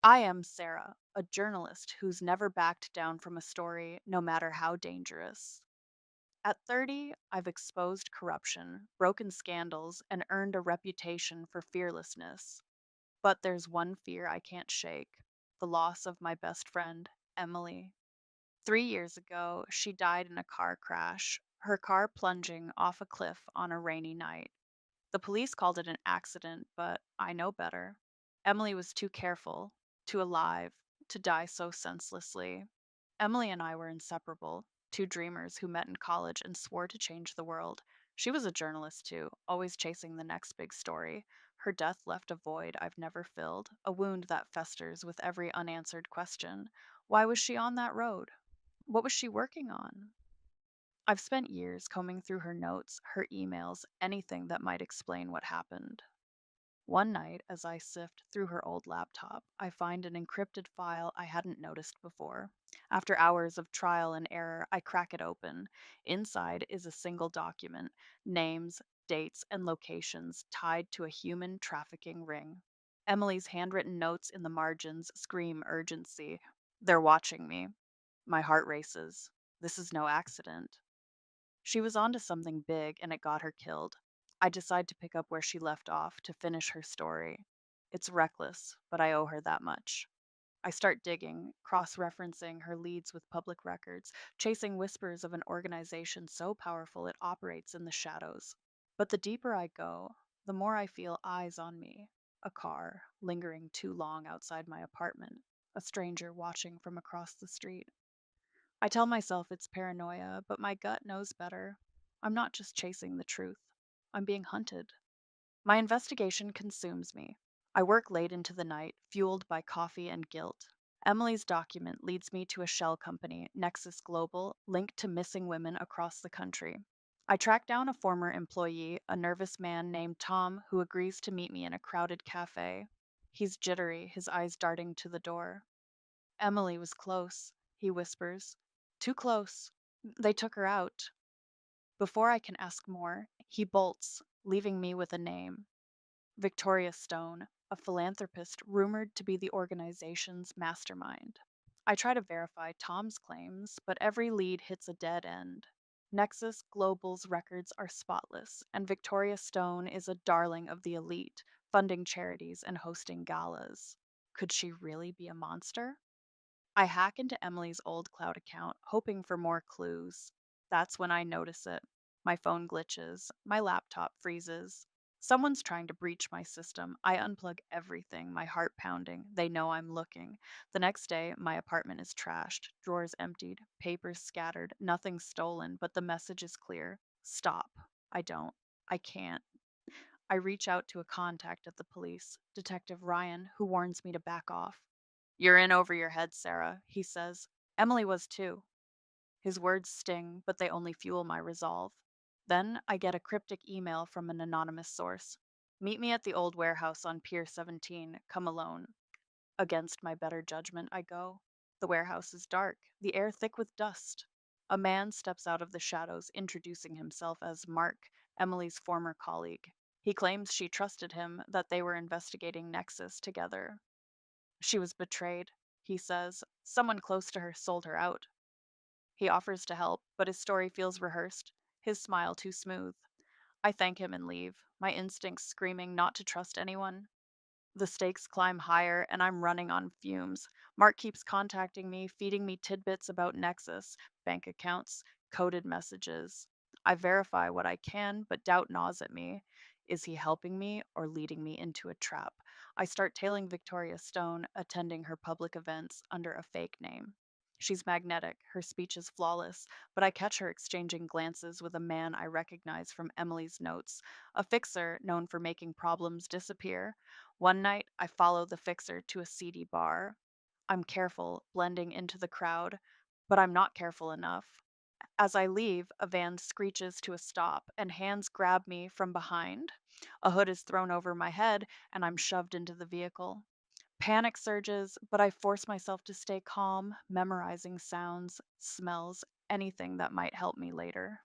I am Sarah, a journalist who's never backed down from a story, no matter how dangerous. At 30, I've exposed corruption, broken scandals, and earned a reputation for fearlessness. But there's one fear I can't shake: the loss of my best friend, Emily. 3 years ago, she died in a car crash, her car plunging off a cliff on a rainy night. The police called it an accident, but I know better. Emily was too careful, too alive, to die so senselessly. Emily and I were inseparable, two dreamers who met in college and swore to change the world. She was a journalist too, always chasing the next big story. Her death left a void I've never filled, a wound that festers with every unanswered question. Why was she on that road? What was she working on? I've spent years combing through her notes, her emails, anything that might explain what happened. One night, as I sift through her old laptop, I find an encrypted file I hadn't noticed before. After hours of trial and error, I crack it open. Inside is a single document: names, dates, and locations tied to a human trafficking ring. Emily's handwritten notes in the margins scream urgency. They're watching me. My heart races. This is no accident. She was onto something big and it got her killed. I decide to pick up where she left off to finish her story. It's reckless, but I owe her that much. I start digging, cross referencing her leads with public records, chasing whispers of an organization so powerful it operates in the shadows. But the deeper I go, the more I feel eyes on me: a car lingering too long outside my apartment, a stranger watching from across the street. I tell myself it's paranoia, but my gut knows better. I'm not just chasing the truth, I'm being hunted. My investigation consumes me. I work late into the night, fueled by coffee and guilt. Emily's document leads me to a shell company, Nexus Global, linked to missing women across the country. I track down a former employee, a nervous man named Tom, who agrees to meet me in a crowded cafe. He's jittery, his eyes darting to the door. Emily was close, he whispers. Too close. They took her out. Before I can ask more, he bolts, leaving me with a name: Victoria Stone, a philanthropist rumored to be the organization's mastermind. I try to verify Tom's claims, but every lead hits a dead end. Nexus Global's records are spotless, and Victoria Stone is a darling of the elite, funding charities and hosting galas. Could she really be a monster? I hack into Emily's old cloud account, hoping for more clues. That's when I notice it. My phone glitches, my laptop freezes. Someone's trying to breach my system. I unplug everything, my heart pounding. They know I'm looking. The next day, my apartment is trashed, drawers emptied, papers scattered, nothing stolen, but the message is clear: stop. I don't. I can't. I reach out to a contact at the police, Detective Ryan, who warns me to back off. "You're in over your head, Sarah," he says. Emily was too. His words sting, but they only fuel my resolve. Then I get a cryptic email from an anonymous source: "Meet me at the old warehouse on Pier 17. Come alone." Against my better judgment, I go. The warehouse is dark, the air thick with dust. A man steps out of the shadows, introducing himself as Mark, Emily's former colleague. He claims she trusted him, that they were investigating Nexus together. "She was betrayed," he says. "Someone close to her sold her out." He offers to help, but his story feels rehearsed, his smile too smooth. I thank him and leave, my instincts screaming not to trust anyone. The stakes climb higher, and I'm running on fumes. Mark keeps contacting me, feeding me tidbits about Nexus, bank accounts, coded messages. I verify what I can, but doubt gnaws at me. Is he helping me or leading me into a trap? I start tailing Victoria Stone, attending her public events under a fake name. She's magnetic, her speech is flawless, but I catch her exchanging glances with a man I recognize from Emily's notes, a fixer known for making problems disappear. One night, I follow the fixer to a seedy bar. I'm careful, blending into the crowd, but I'm not careful enough. As I leave, a van screeches to a stop, and hands grab me from behind. A hood is thrown over my head, and I'm shoved into the vehicle. Panic surges, but I force myself to stay calm, memorizing sounds, smells, anything that might help me later.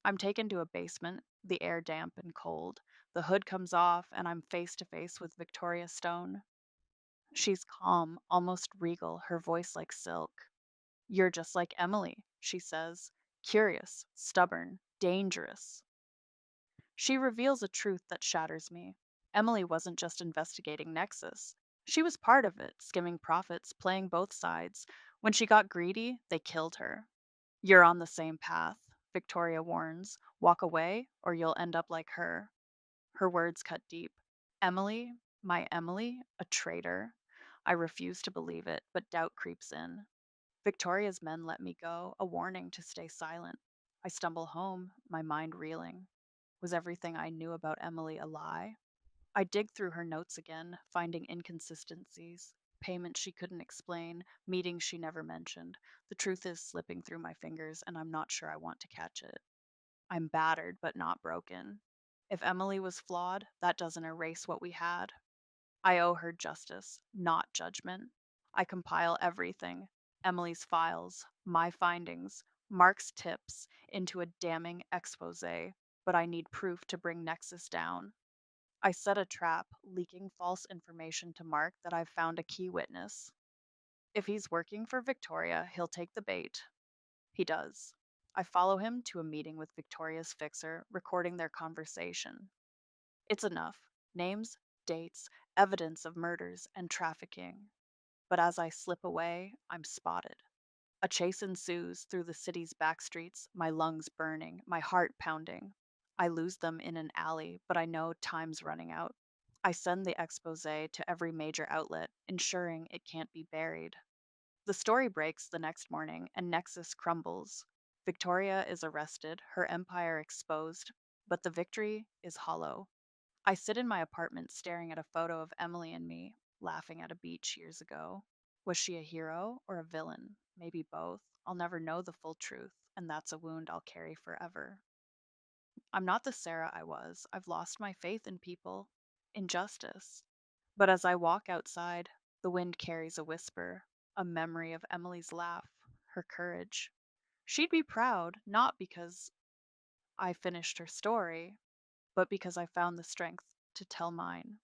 I'm taken to a basement, the air damp and cold. The hood comes off, and I'm face to face with Victoria Stone. She's calm, almost regal, her voice like silk. You're just like Emily, she says. Curious, stubborn, dangerous. She reveals a truth that shatters me. Emily wasn't just investigating Nexus. She was part of it, skimming profits, playing both sides. When she got greedy, they killed her. You're on the same path, Victoria warns. Walk away, or you'll end up like her. Her words cut deep. Emily, my Emily, a traitor. I refuse to believe it, but doubt creeps in. Victoria's men let me go, a warning to stay silent. I stumble home, my mind reeling. Was everything I knew about Emily a lie? I dig through her notes again, finding inconsistencies, payments she couldn't explain, meetings she never mentioned. The truth is slipping through my fingers, and I'm not sure I want to catch it. I'm battered, but not broken. If Emily was flawed, that doesn't erase what we had. I owe her justice, not judgment. I compile everything, Emily's files, my findings, Mark's tips, into a damning expose, but I need proof to bring Nexus down. I set a trap, leaking false information to Mark that I've found a key witness. If he's working for Victoria, he'll take the bait. He does. I follow him to a meeting with Victoria's fixer, recording their conversation. It's enough names, dates, evidence of murders and trafficking. But as I slip away, I'm spotted. A chase ensues through the city's back streets, my lungs burning, my heart pounding. I lose them in an alley, but I know time's running out. I send the expose to every major outlet, ensuring it can't be buried. The story breaks the next morning, and Nexus crumbles. Victoria is arrested, her empire exposed, but the victory is hollow. I sit in my apartment staring at a photo of Emily and me, laughing at a beach years ago. Was she a hero or a villain? Maybe both. I'll never know the full truth, and that's a wound I'll carry forever. I'm not the Sarah I was. I've lost my faith in people, in justice. But as I walk outside, the wind carries a whisper, a memory of Emily's laugh, her courage. She'd be proud, not because I finished her story, but because I found the strength to tell mine.